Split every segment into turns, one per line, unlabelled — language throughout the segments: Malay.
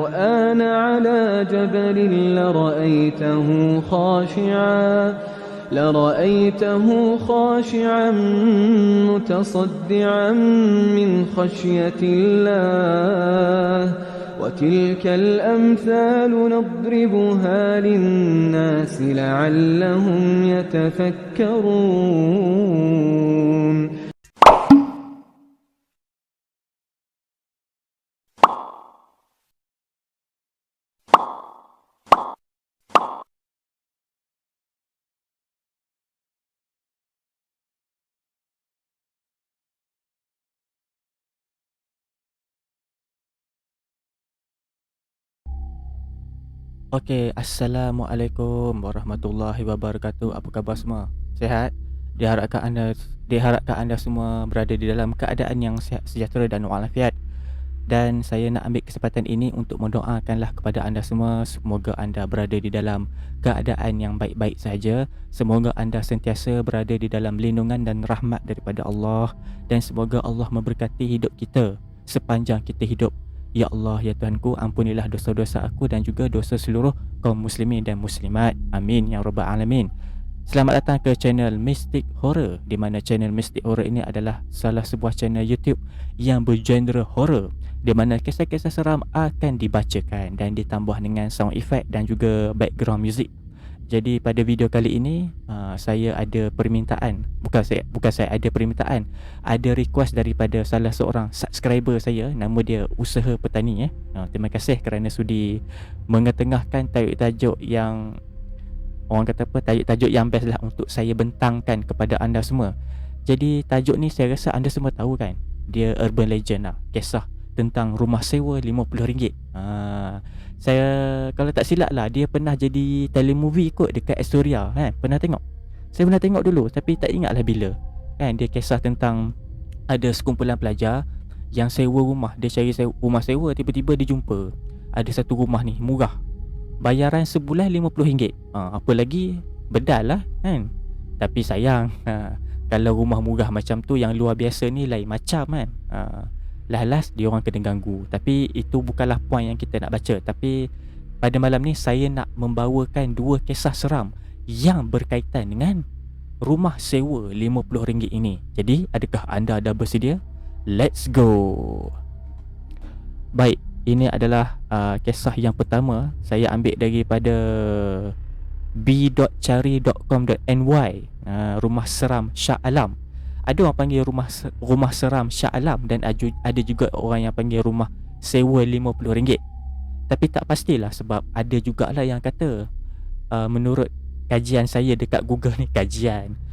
القرآن على جبل لرأيته خاشعا متصدعا من خشية الله وتلك الأمثال نضربها للناس لعلهم يتفكرون.
Okey, Assalamualaikum warahmatullahi wabarakatuh. Apa khabar semua? Sihat? Diharapkan anda semua berada di dalam keadaan yang sihat, sejahtera dan walafiat. Dan saya nak ambil kesempatan ini untuk mendoakanlah kepada anda semua, semoga anda berada di dalam keadaan yang baik-baik saja. Semoga anda sentiasa berada di dalam lindungan dan rahmat daripada Allah, dan semoga Allah memberkati hidup kita sepanjang kita hidup. Ya Allah, ya Tuhanku, ampunilah dosa-dosa aku dan juga dosa seluruh kaum muslimin dan muslimat. Amin ya rabbal alamin. Selamat datang ke channel Mystic Horror, di mana channel Mystic Horror ini adalah salah sebuah channel YouTube yang bergenre horror, di mana kisah-kisah seram akan dibacakan dan ditambah dengan sound effect dan juga background music. Jadi pada video kali ini saya ada permintaan, bukan saya ada permintaan, ada request daripada salah seorang subscriber saya, nama dia Usaha Petani. Terima kasih kerana sudi mengetengahkan tajuk-tajuk yang orang kata apa, tajuk-tajuk yang best lah untuk saya bentangkan kepada anda semua. Jadi tajuk ni saya rasa anda semua tahu kan, dia urban legend lah, kisah tentang rumah sewa RM50. Saya kalau tak silap lah, dia pernah jadi telemovie kot dekat Astoria kan. Pernah tengok? Saya pernah tengok dulu tapi tak ingat lah bila. Kan dia kisah tentang ada sekumpulan pelajar yang sewa rumah. Dia cari rumah sewa, tiba-tiba dia jumpa ada satu rumah ni murah. Bayaran sebulan RM50. Apa lagi bedal lah kan. Tapi sayang, kalau rumah murah macam tu yang luar biasa ni lain macam kan. Last dia orang kena ganggu. Tapi itu bukanlah poin yang kita nak baca. Tapi pada malam ni saya nak membawakan dua kisah seram yang berkaitan dengan rumah sewa RM50 ini. Jadi adakah anda dah bersedia? Let's go. Baik, ini adalah kisah yang pertama. Saya ambil daripada b.cari.com.ny. Rumah seram Shah Alam. Ada orang panggil rumah seram Shah Alam, dan ada juga orang yang panggil rumah sewa RM50. Tapi tak pastilah, sebab ada jugalah yang kata menurut kajian saya dekat Google ni,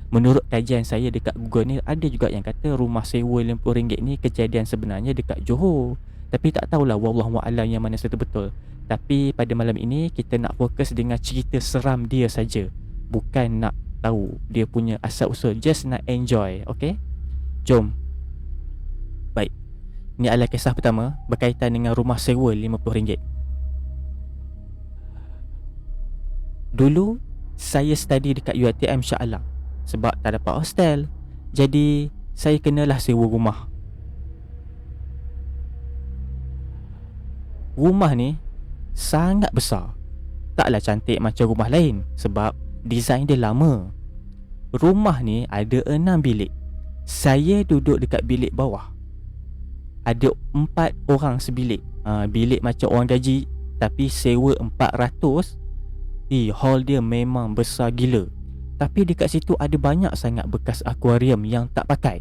menurut kajian saya dekat Google ni, ada juga yang kata rumah sewa RM50 ni kejadian sebenarnya dekat Johor. Tapi tak tahulah, wallahu a'lam yang mana satu betul. Tapi pada malam ini kita nak fokus dengan cerita seram dia saja, bukan nak tahu dia punya asal usul, just nak enjoy. Okay, jom. Baik, ini adalah kisah pertama berkaitan dengan rumah sewa RM50. Dulu saya study dekat UiTM Shah Alam. Sebab tak dapat hostel, jadi saya kenalah sewa rumah. Rumah ni sangat besar. Taklah cantik macam rumah lain, sebab design dia lama. Rumah ni ada 6 bilik. Saya duduk dekat bilik bawah. Ada 4 orang sebilik. Bilik macam orang gaji, tapi sewa 400. Hall dia memang besar gila. Tapi dekat situ ada banyak sangat bekas akuarium yang tak pakai.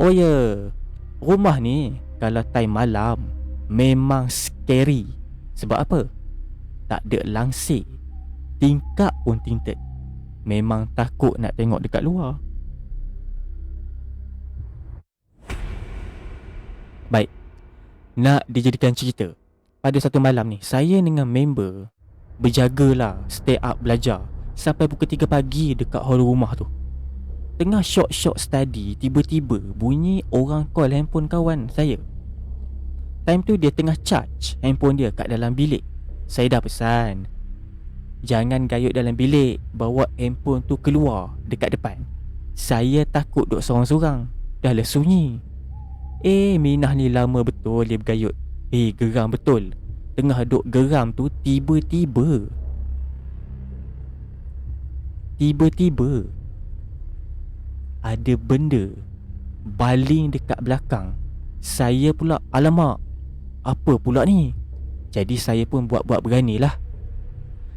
Oh ya, rumah ni kalau time malam memang scary. Sebab apa? Tak ada langsir, tingkap pun tinted. Memang takut nak tengok dekat luar. Baik, nak dijadikan cerita, pada satu malam ni saya dengan member berjagalah, stay up belajar sampai pukul 3 pagi dekat hall rumah tu. Tengah short study, tiba-tiba bunyi orang call handphone kawan saya. Time tu dia tengah charge handphone dia kat dalam bilik. Saya dah pesan, jangan gayut dalam bilik, bawa handphone tu keluar dekat depan. Saya takut duduk sorang-sorang, dah lah sunyi. Minah ni lama betul dia bergayut. Geram betul. tengah duk geram tu, tiba-tiba ada benda baling dekat belakang. Saya pula, alamak, apa pula ni? Jadi saya pun buat-buat beranilah.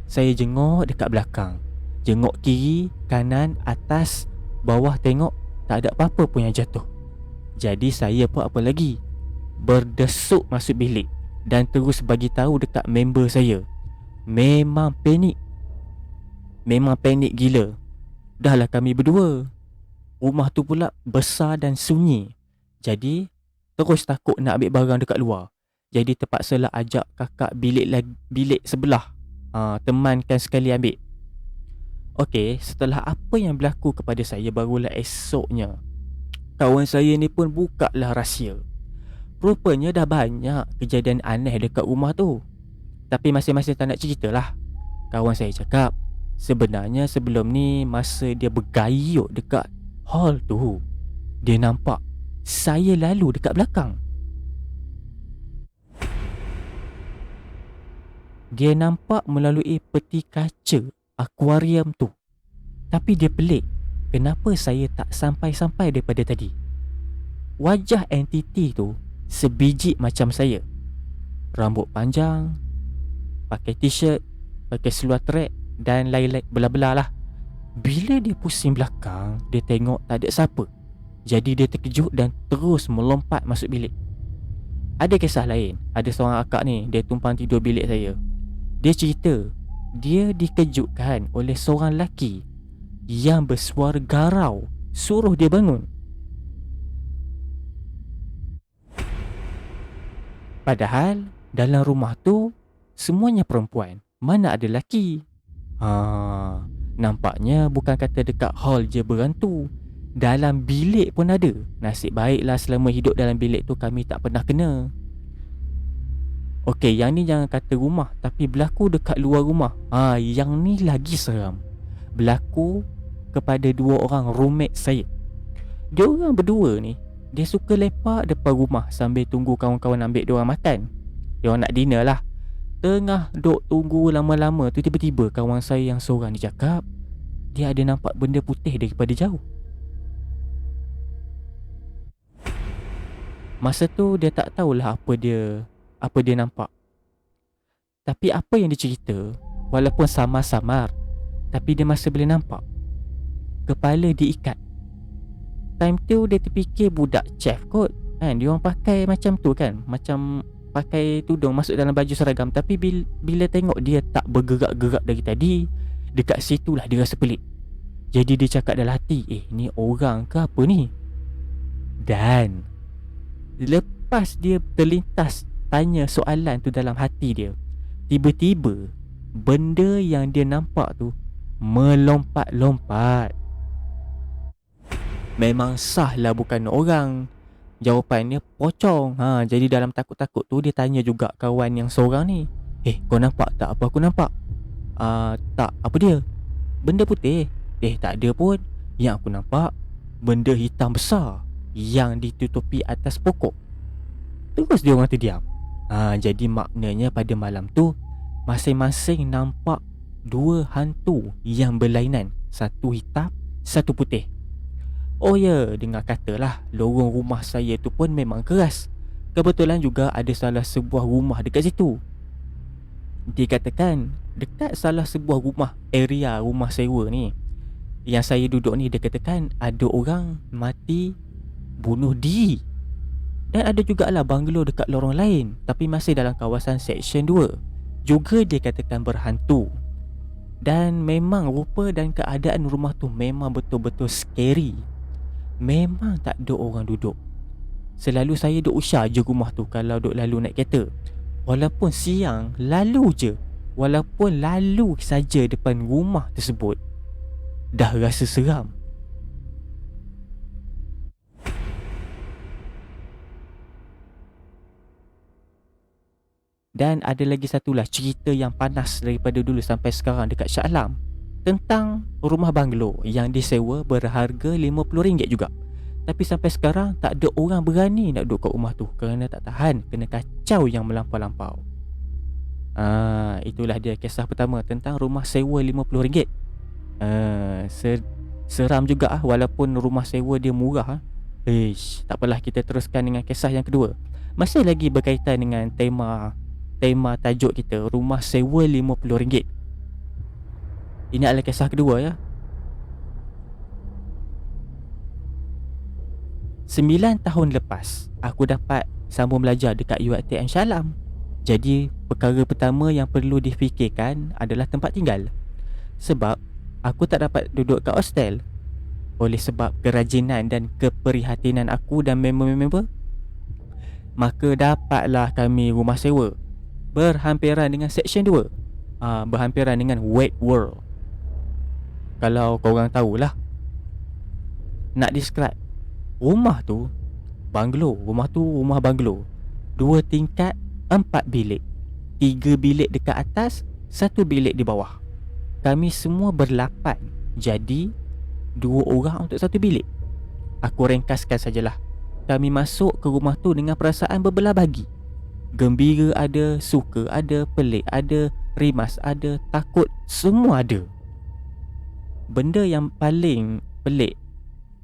Saya jengok dekat belakang, jengok kiri, kanan, atas, bawah, tengok tak ada apa-apa pun yang jatuh. Jadi saya pun apa lagi, berdesuk masuk bilik dan terus bagi tahu dekat member saya. Memang panik gila. Dahlah kami berdua. Rumah tu pula besar dan sunyi. Jadi terus takut nak ambil barang dekat luar. Jadi terpaksalah ajak kakak bilik sebelah, temankan sekali ambil. Okey, setelah apa yang berlaku kepada saya, barulah esoknya kawan saya ni pun buka lah rahsia. Rupanya dah banyak kejadian aneh dekat rumah tu. Tapi masing-masing tak nak ceritalah. Kawan saya cakap, sebenarnya sebelum ni masa dia bergayut dekat hall tu, dia nampak saya lalu dekat belakang. Dia nampak melalui peti kaca akuarium tu. Tapi dia pelik, kenapa saya tak sampai-sampai daripada tadi. Wajah entiti tu sebiji macam saya. Rambut panjang, pakai t-shirt, pakai seluar track dan lain-lain bela-bela lah. Bila dia pusing belakang, dia tengok tak ada siapa. Jadi dia terkejut dan terus melompat masuk bilik. Ada kisah lain, ada seorang akak ni, dia tumpang tidur bilik saya. Dia cerita, dia dikejutkan oleh seorang lelaki yang bersuara garau suruh dia bangun. Padahal dalam rumah tu semuanya perempuan, mana ada lelaki. Nampaknya bukan kata dekat hall je berhantu, dalam bilik pun ada. Nasib baiklah selama hidup dalam bilik tu kami tak pernah kena. Okey, yang ni jangan kata rumah, tapi berlaku dekat luar rumah. Yang ni lagi seram. Berlaku kepada dua orang roommate saya. Dia orang berdua ni, dia suka lepak depan rumah sambil tunggu kawan-kawan ambil diorang makan. Diorang nak dinner lah. Tengah duk tunggu lama-lama tu, tiba-tiba kawan saya yang seorang ni cakap dia ada nampak benda putih daripada jauh. Masa tu dia tak tahulah apa dia nampak. Tapi apa yang dia cerita, walaupun samar-samar, tapi dia masih boleh nampak. Kepala diikat. Time tu dia terfikir budak chef kot kan, dia orang pakai macam tu kan, macam pakai tudung masuk dalam baju seragam. Tapi bila tengok dia tak bergerak-gerak dari tadi, dekat situlah dia rasa pelik. Jadi dia cakap dalam hati, ni orang ke apa ni? Dan lepas dia terlintas tanya soalan tu dalam hati dia, tiba-tiba benda yang dia nampak tu melompat-lompat. Memang sah lah bukan orang. Jawapannya pocong. Jadi dalam takut-takut tu dia tanya juga kawan yang seorang ni, kau nampak tak apa aku nampak? Tak, apa dia? Benda putih. Tak ada pun. Yang aku nampak benda hitam besar yang ditutupi atas pokok. Terus dia orang terdiam. Jadi maknanya pada malam tu masing-masing nampak dua hantu yang berlainan. Satu hitam, satu putih. Oh ya, dengar katalah lorong rumah saya tu pun memang keras. Kebetulan juga ada salah sebuah rumah dekat situ. Dikatakan dekat salah sebuah rumah, area rumah sewa ni yang saya duduk ni, dikatakan ada orang mati bunuh diri. Dan ada jugalah banglo dekat lorong lain, tapi masih dalam kawasan Seksyen 2. Juga dikatakan berhantu. Dan memang rupa dan keadaan rumah tu memang betul-betul scary. Memang tak ada orang duduk. Selalu saya duk usah je rumah tu kalau duk lalu naik kereta. Walaupun siang, lalu je. Walaupun lalu saja depan rumah tersebut, dah rasa seram. Dan ada lagi satulah cerita yang panas daripada dulu sampai sekarang dekat Shah Alam, tentang rumah banglo yang disewa berharga RM50 juga. Tapi sampai sekarang tak ada orang berani nak duduk kat rumah tu kerana tak tahan kena kacau yang melampau-lampau. Itulah dia kisah pertama tentang rumah sewa RM50. Seram juga walaupun rumah sewa dia murah. Tak apalah, kita teruskan dengan kisah yang kedua. Masih lagi berkaitan dengan tema tajuk kita, rumah sewa RM50. Ini adalah kisah kedua ya. 9 tahun lepas, aku dapat sambung belajar dekat UiTM Shah Alam. Jadi, perkara pertama yang perlu difikirkan adalah tempat tinggal. Sebab, aku tak dapat duduk kat hostel. Oleh sebab kerajinan dan keprihatinan aku dan member-member, maka dapatlah kami rumah sewa berhampiran dengan Section 2. Berhampiran dengan Wet World. Kalau korang tahulah, nak describe rumah tu banglo. Rumah tu rumah banglo, 2 tingkat, 4 bilik, 3 bilik dekat atas, 1 bilik di bawah. Kami semua berlapan, jadi 2 orang untuk 1 bilik. Aku ringkaskan sajalah. Kami masuk ke rumah tu dengan perasaan berbelah bagi. Gembira ada, suka ada, pelik ada, rimas ada, takut, semua ada. Benda yang paling pelik,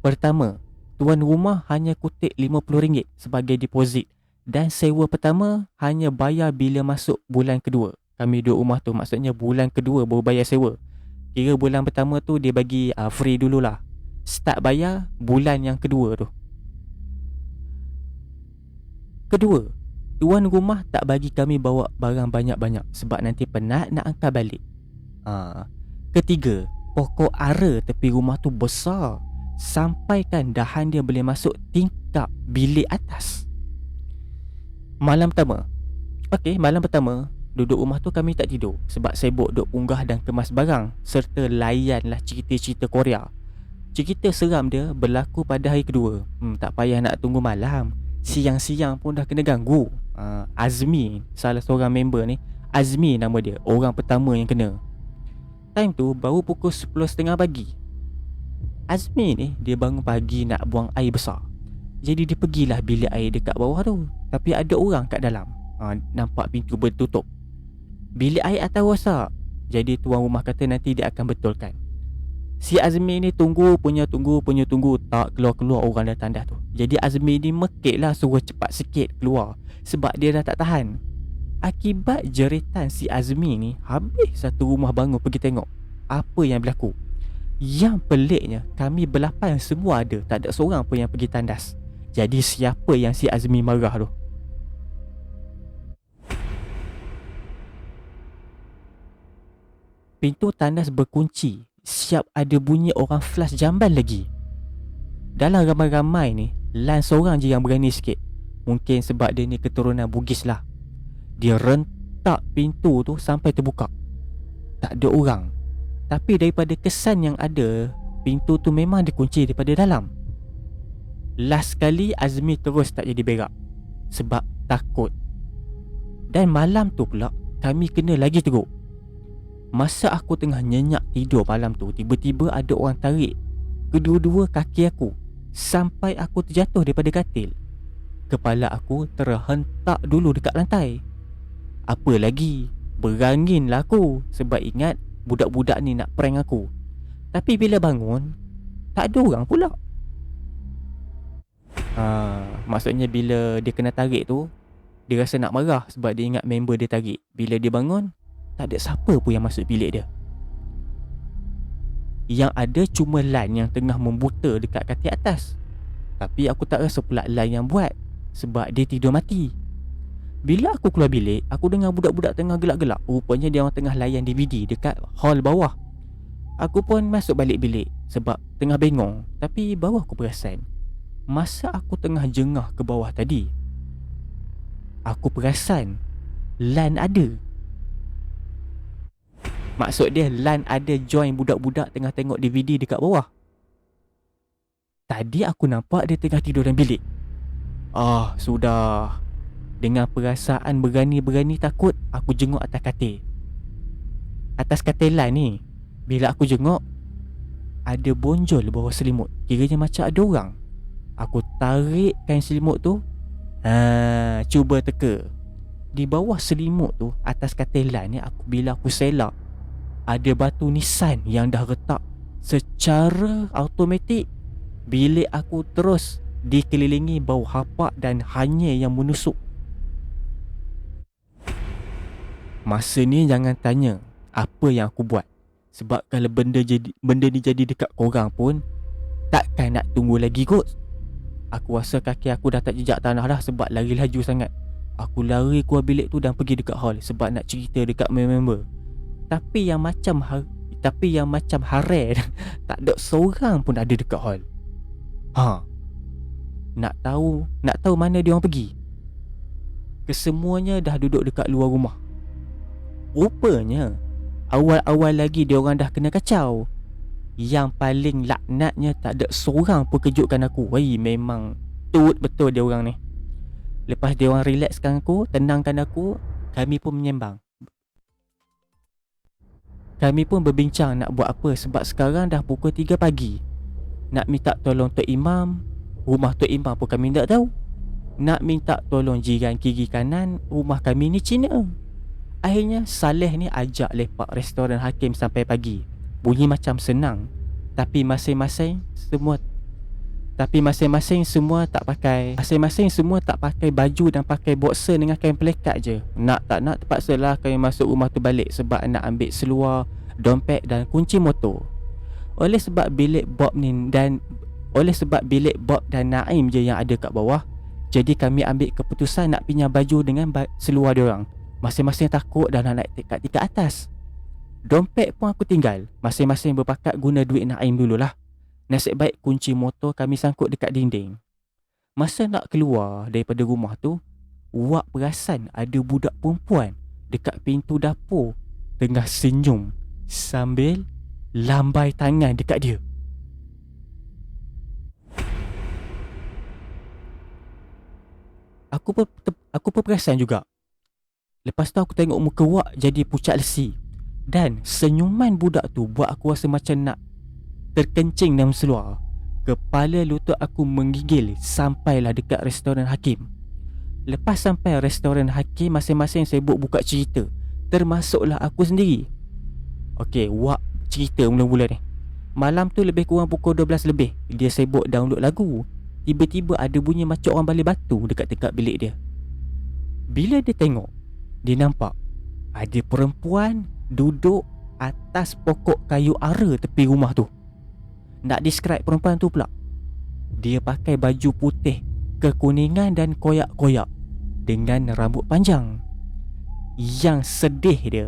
pertama, tuan rumah hanya kutip RM50 sebagai deposit, dan sewa pertama hanya bayar bila masuk bulan kedua. Kami duduk rumah tu, maksudnya bulan kedua baru bayar sewa. Kira bulan pertama tu dia bagi free dululah. Start bayar bulan yang kedua tu. Kedua, tuan rumah tak bagi kami bawa barang banyak-banyak sebab nanti penat nak angkat balik. Ketiga, pokok ara tepi rumah tu besar, sampaikan dahan dia boleh masuk tingkap bilik atas. Malam pertama duduk rumah tu kami tak tidur sebab sibuk duk unggah dan kemas barang serta layanlah cerita-cerita Korea. Cerita seram dia berlaku pada hari kedua. Tak payah nak tunggu malam, siang-siang pun dah kena ganggu. Azmi, salah seorang member ni, Azmi nama dia, orang pertama yang kena. Time tu baru pukul 10.30 pagi. Azmi ni dia bangun pagi nak buang air besar. Jadi dia pergilah bilik air dekat bawah tu, tapi ada orang kat dalam. Nampak pintu bertutup. Bilik air atas rosak. Jadi tuan rumah kata nanti dia akan betulkan. Si Azmi ni tunggu, tak keluar-keluar orang datang dah tu. Jadi Azmi ni mekik lah suruh cepat sikit keluar sebab dia dah tak tahan. Akibat jeritan si Azmi ni, habis satu rumah bangun pergi tengok apa yang berlaku. Yang peliknya, kami berlapan semua ada, tak ada seorang pun yang pergi tandas. Jadi siapa yang si Azmi marah tu? Pintu tandas berkunci, siap ada bunyi orang flash jamban lagi. Dalam ramai-ramai ni, Lan seorang je yang berani sikit. Mungkin sebab dia ni keturunan Bugis lah. Dia rentak pintu tu sampai terbuka. Tak ada orang. Tapi daripada kesan yang ada, pintu tu memang dikunci daripada dalam. Last sekali Azmi terus tak jadi berak sebab takut. Dan malam tu pula kami kena lagi teruk. Masa aku tengah nyenyak tidur malam tu, tiba-tiba ada orang tarik kedua-dua kaki aku sampai aku terjatuh daripada katil. Kepala aku terhentak dulu dekat lantai. Apa lagi, beranginlah aku sebab ingat budak-budak ni nak prank aku. Tapi bila bangun, tak ada orang pula. Maksudnya bila dia kena tarik tu, dia rasa nak marah sebab dia ingat member dia tarik. Bila dia bangun, tak ada siapa pun yang masuk bilik dia. Yang ada cuma Lan yang tengah membuta dekat katil atas. Tapi aku tak rasa pula Lan yang buat sebab dia tidur mati. Bila aku keluar bilik, aku dengar budak-budak tengah gelak-gelak. Rupanya dia orang tengah layan DVD dekat hall bawah. Aku pun masuk balik bilik sebab tengah bengong. Tapi baru aku perasan, masa aku tengah jengah ke bawah tadi, aku perasan Lan ada. Maksud dia Lan ada join budak-budak tengah tengok DVD dekat bawah. Tadi aku nampak dia tengah tidur dalam bilik. Sudah. Dengan perasaan berani-berani takut, aku jenguk atas katil. Atas katil Lan ni, bila aku jenguk, ada bonjol bawah selimut. Kiranya macam ada orang. Aku tarik kain selimut tu, cuba teka. di bawah selimut tu, atas katilan ni, bila aku selak, ada batu nisan yang dah retak secara automatik. Bilik aku terus dikelilingi bau hapak dan hanyir yang menusuk. Masa ni jangan tanya apa yang aku buat. Sebab kalau benda ni jadi dekat korang pun, takkan nak tunggu lagi kot. Aku rasa kaki aku dah tak jejak tanah dah sebab lari laju sangat. Aku lari keluar bilik tu dan pergi dekat hall sebab nak cerita dekat member. Tapi yang macam hare tak ada seorang pun ada dekat hall. Nak tahu mana dia orang pergi? Kesemuanya dah duduk dekat luar rumah. Rupanya awal-awal lagi dia orang dah kena kacau. Yang paling laknatnya, tak ada seorang pun kejutkan aku. Memang tut betul dia orang ni. Lepas dia orang relaxkan aku, tenangkan aku, kami pun menyembang. Kami pun berbincang nak buat apa sebab sekarang dah pukul 3 pagi. Nak minta tolong Tok Imam, rumah Tok Imam pun kami tak tahu. Nak minta tolong jiran kiri kanan, rumah kami ni Cina. Akhirnya Saleh ni ajak lepak restoran Hakim sampai pagi. Bunyi macam senang, tapi masing-masing semua tak pakai baju dan pakai boxer dengan kain pelekat je. Nak tak nak terpaksalah kami masuk rumah tu balik sebab nak ambil seluar, dompet dan kunci motor. Oleh sebab bilik Bob dan Naim je yang ada kat bawah, jadi kami ambil keputusan nak pinjam baju dengan seluar diorang. Masing-masing takut dah nak naik tingkat atas. Dompet pun aku tinggal. Masing-masing berpakat guna duit Naim dululah. Nasib baik kunci motor kami sangkut dekat dinding. Masa nak keluar daripada rumah tu, Wak perasan ada budak perempuan dekat pintu dapur tengah senyum sambil lambai tangan dekat dia. Aku pun perasan juga. Lepas tu aku tengok muka Wak jadi pucat lesi. Dan senyuman budak tu buat aku rasa macam nak terkencing dalam seluar. Kepala lutut aku menggigil sampailah dekat restoran Hakim. Lepas sampai restoran Hakim, masing-masing sibuk buka cerita, termasuklah aku sendiri. Okey, Wak cerita mula-mula ni. Malam tu lebih kurang pukul 12 lebih, dia sibuk download lagu. Tiba-tiba ada bunyi macam orang balik batu dekat bilik dia. Bila dia tengok, dia nampak ada perempuan duduk atas pokok kayu ara tepi rumah tu. Nak describe perempuan tu pula, dia pakai baju putih kekuningan dan koyak-koyak dengan rambut panjang. Yang sedih dia,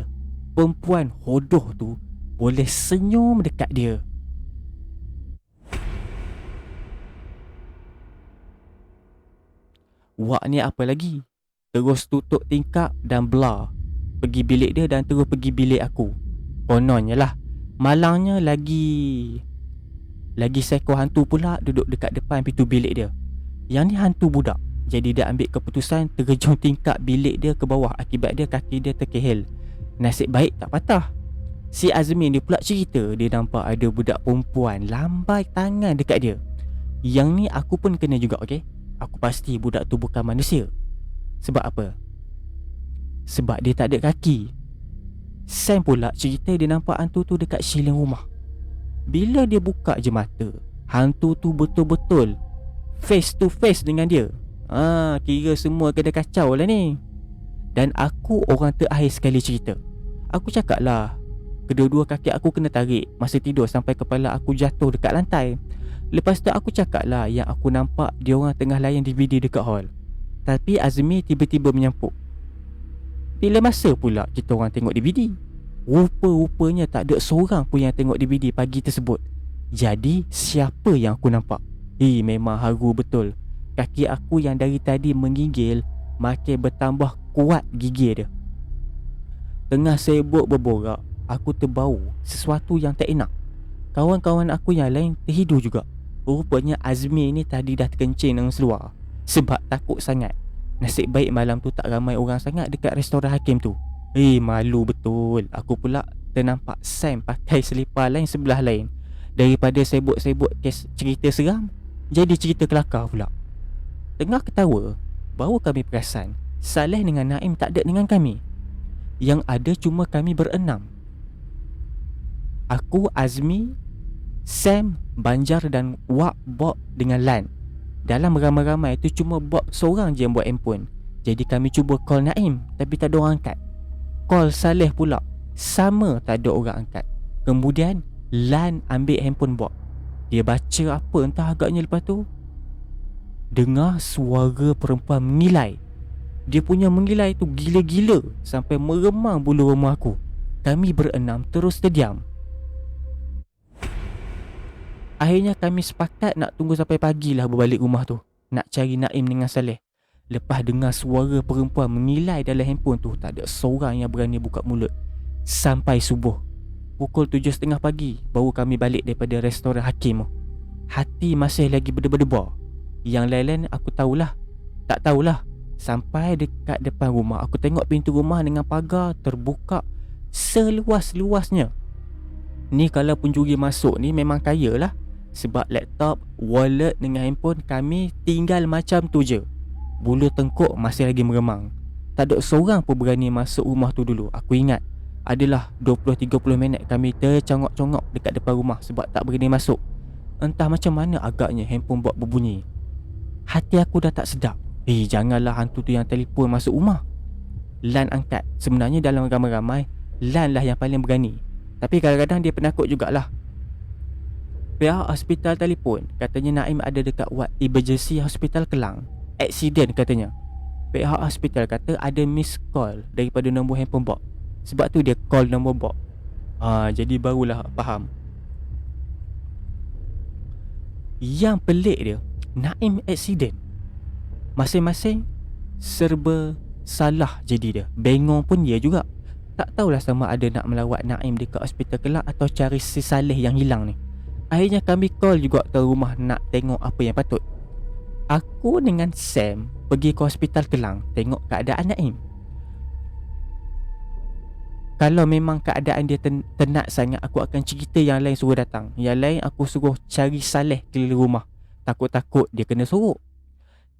perempuan hodoh tu boleh senyum dekat dia. Wak ni apa lagi? Terus tutup tingkap dan belah, pergi bilik dia dan terus pergi bilik aku. Kononnya lah, malangnya lagi seekor hantu pula duduk dekat depan pintu bilik dia. Yang ni hantu budak. Jadi dia ambil keputusan terjun tingkap bilik dia ke bawah. Akibat dia kaki dia terkehel. Nasib baik tak patah. Si Azmin dia pula cerita dia nampak ada budak perempuan lambai tangan dekat dia. Yang ni aku pun kena juga, okey. Aku pasti budak tu bukan manusia. Sebab apa? Sebab dia tak ada kaki. Sam pula cerita dia nampak hantu tu dekat siling rumah. Bila dia buka je mata, hantu tu betul-betul face to face dengan dia. Kira semua kena kacau lah ni. Dan aku orang terakhir sekali cerita. Aku cakap lah, kedua-dua kaki aku kena tarik masa tidur sampai kepala aku jatuh dekat lantai. Lepas tu aku cakap lah yang aku nampak dia orang tengah layan DVD dekat hall. Tapi Azmi tiba-tiba menyampuk. Bila masa pula kita orang tengok DVD? Rupa-rupanya tak ada seorang pun yang tengok DVD pagi tersebut. Jadi siapa yang aku nampak? Memang haru betul. Kaki aku yang dari tadi menggigil makin bertambah kuat gigi dia. Tengah sibuk berborak, aku terbau sesuatu yang tak enak. Kawan-kawan aku yang lain terhidur juga. Rupanya Azmi ni tadi dah terkencing dalam seluar sebab takut sangat. Nasib baik malam tu tak ramai orang sangat dekat restoran Hakim tu. Malu betul. Aku pula ternampak Sam pakai selipar lain sebelah lain. Daripada sibuk-sibuk kes cerita seram, jadi cerita kelakar pula. Tengah ketawa, baru kami perasan Saleh dengan Naim tak ada dengan kami. Yang ada cuma kami berenam. Aku, Azmi, Sam, Banjar dan Wak, Bob dengan Lan. Dalam ramai-ramai tu cuma Bob seorang je yang buat handphone. Jadi kami cuba call Naim, tapi tak ada orang angkat. Call Saleh pula, sama tak ada orang angkat. Kemudian Lan ambil handphone Bob. Dia baca apa entah agaknya, lepas tu dengar suara perempuan mengilai. Dia punya mengilai tu gila-gila sampai meremang bulu rumah aku. Kami berenam terus terdiam. Akhirnya kami sepakat nak tunggu sampai pagi lah berbalik rumah tu, nak cari Naim dengan Saleh. Lepas dengar suara perempuan mengilai dalam handphone tu, tak ada seorang yang berani buka mulut. Sampai subuh pukul 7.30 pagi baru kami balik daripada restoran Hakim tu. Hati masih lagi berdebar-debar. Yang lain-lain aku tahulah. Tak tahulah. Sampai dekat depan rumah, aku tengok pintu rumah dengan pagar terbuka seluas-luasnya. Ni kalau pencuri masuk ni memang kaya lah. Sebab laptop, wallet dengan handphone kami tinggal macam tu je. Bulu tengkuk masih lagi meremang. Tak ada seorang pun berani masuk rumah tu dulu. Aku ingat adalah 20-30 minit kami tercongok-congok dekat depan rumah sebab tak berani masuk. Entah macam mana agaknya handphone buat berbunyi. Hati aku dah tak sedap. Janganlah hantu tu yang telefon masuk rumah. Lan angkat. Sebenarnya dalam ramai-ramai, Lan lah yang paling berani. Tapi kadang-kadang dia penakut jugalah. Pihak hospital telefon, katanya Naim ada dekat ward emergency hospital Kelang. Accident katanya. Pihak hospital kata ada miss call daripada nombor handphone Bob. Sebab tu dia call nombor Bob. Jadi barulah faham. Yang pelik dia, Naim accident. Masing-masing serba salah jadi dia. Bengong pun dia juga. Tak tahulah sama ada nak melawat Naim dekat hospital Kelang atau cari si Saleh yang hilang ni. Akhirnya kami call juga ke rumah nak tengok apa yang patut. Aku dengan Sam pergi ke hospital Kelang tengok keadaan Naim. Kalau memang keadaan dia tenat sangat, aku akan cerita yang lain suruh datang. Yang lain aku suruh cari Saleh keliling rumah. Takut-takut dia kena sorok.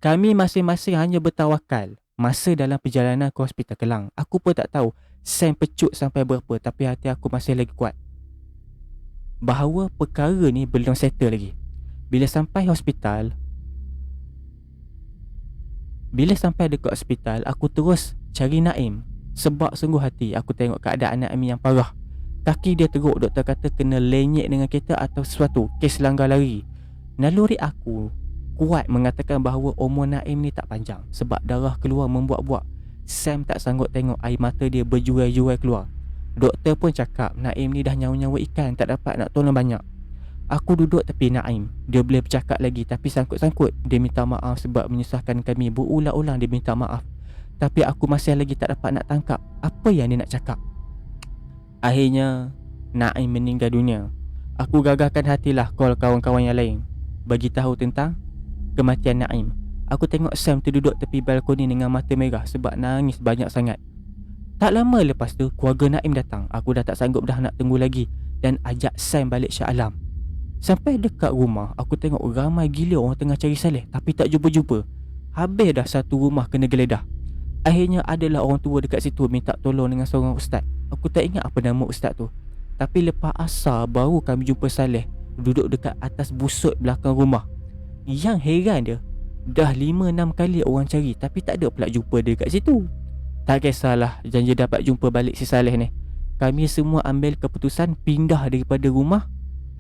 Kami masing-masing hanya bertawakal. Masa dalam perjalanan ke hospital Kelang, aku pun tak tahu Sam pecut sampai berapa, tapi hati aku masih lagi kuat bahawa perkara ni belum settle lagi. Bila sampai dekat hospital, aku terus cari Naim. Sebab sungguh hati aku tengok keadaan Naim yang parah. Kaki dia teruk, doktor kata kena lenyek dengan kereta atau sesuatu, kes langgar lari. Naluri aku kuat mengatakan bahawa umur Naim ni tak panjang sebab darah keluar membuak-buak. Sam tak sanggup tengok air mata dia berjuai-juai keluar. Doktor pun cakap Naim ni dah nyawa-nyawa ikan, tak dapat nak tolong banyak. Aku duduk tepi Naim. Dia boleh bercakap lagi tapi sangkut-sangkut. Dia minta maaf sebab menyusahkan kami. Berulang-ulang dia minta maaf. Tapi aku masih lagi tak dapat nak tangkap apa yang dia nak cakap. Akhirnya Naim meninggal dunia. Aku gagalkan hatilah call kawan-kawan yang lain bagi tahu tentang kematian Naim. Aku tengok Sam terduduk tepi balkoni dengan mata merah sebab nangis banyak sangat. Tak lama lepas tu keluarga Naim datang. Aku dah tak sanggup dah nak tunggu lagi dan ajak Sam balik Shah Alam. Sampai dekat rumah, aku tengok ramai gila orang tengah cari Saleh tapi tak jumpa-jumpa. Habis dah satu rumah kena geledah. Akhirnya adalah orang tua dekat situ minta tolong dengan seorang ustaz. Aku tak ingat apa nama ustaz tu. Tapi lepas asar baru kami jumpa Saleh duduk dekat atas busut belakang rumah. Yang heran dia, dah 5-6 kali orang cari tapi tak ada pula jumpa dia dekat situ. Tak kisahlah, janji dapat jumpa balik si Saleh ni. Kami semua ambil keputusan pindah daripada rumah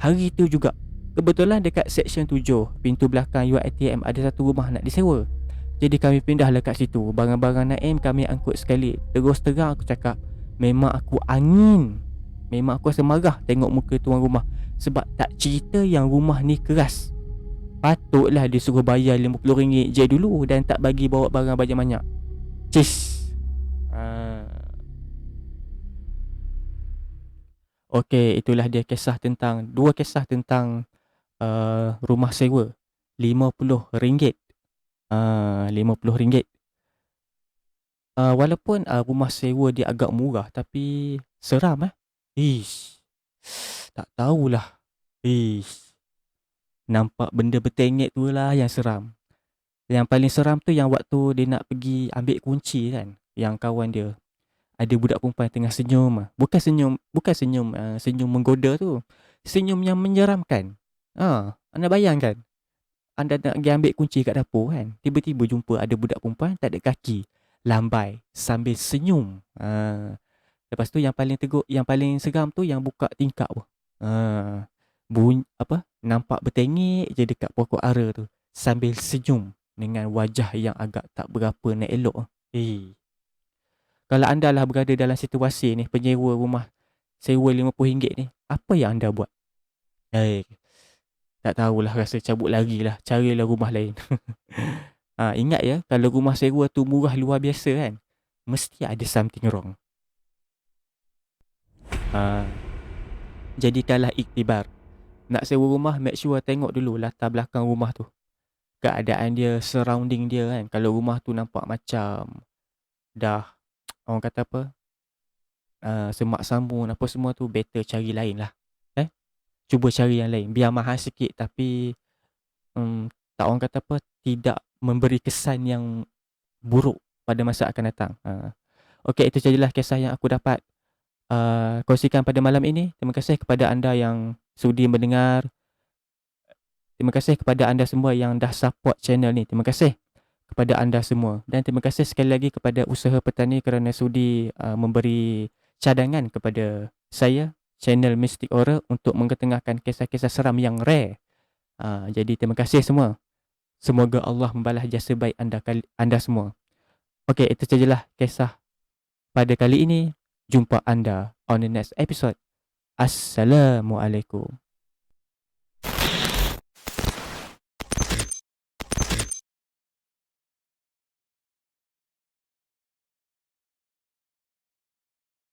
hari tu juga. Kebetulan dekat seksyen 7, pintu belakang UiTM ada satu rumah nak disewa. Jadi kami pindahlah kat situ. Barang-barang Naim kami angkut sekali. Terus terang aku cakap, memang aku angin. Memang aku rasa marah tengok muka tuan rumah sebab tak cerita yang rumah ni keras. Patutlah dia suruh bayar RM50 je dulu dan tak bagi bawa barang banyak-banyak. Cis. Okey, itulah dia kisah tentang dua kisah tentang rumah sewa RM50. RM50. Walaupun rumah sewa dia agak murah tapi seram Ish. Tak tahulah. Ish. Nampak benda bertengek tu lah yang seram. Yang paling seram tu yang waktu dia nak pergi ambil kunci kan, yang kawan dia ada budak perempuan tengah senyum. Bukan senyum senyum menggoda tu. Senyum yang menyeramkan. Anda bayangkan, anda nak pergi ambil kunci kat dapur kan, tiba-tiba jumpa ada budak perempuan tak ada kaki, lambai sambil senyum. Lepas tu yang paling teruk, yang paling seram tu yang buka tingkap tu. Bunyi apa? Nampak bertengik je dekat pokok ara tu sambil senyum dengan wajah yang agak tak berapa nak elok. Kalau anda lah berada dalam situasi ni, penyewa rumah sewa RM50 ni, apa yang anda buat? Tak tahulah, rasa cabut lari lah, carilah rumah lain. Ingat ya, kalau rumah sewa tu murah luar biasa kan, mesti ada something wrong. Jadikanlah iktibar. Nak sewa rumah, make sure tengok dulu latar belakang rumah tu. Keadaan dia, surrounding dia kan. Kalau rumah tu nampak macam dah, orang kata apa, semak sambung apa semua tu, better cari lain lah. Cuba cari yang lain. Biar mahal sikit tapi tak, orang kata apa, tidak memberi kesan yang buruk pada masa akan datang. Okey, itu sajalah kisah yang aku dapat kongsikan pada malam ini. Terima kasih kepada anda yang sudi mendengar. Terima kasih kepada anda semua yang dah support channel ni. Terima kasih kepada anda semua. Dan terima kasih sekali lagi kepada Usaha Petani kerana sudi memberi cadangan kepada saya, channel Mystic Aura, untuk mengetengahkan kisah-kisah seram yang rare. Jadi terima kasih semua. Semoga Allah membalas jasa baik anda semua. Okey, itu sajalah kisah pada kali ini. Jumpa anda on the next episode. Assalamualaikum.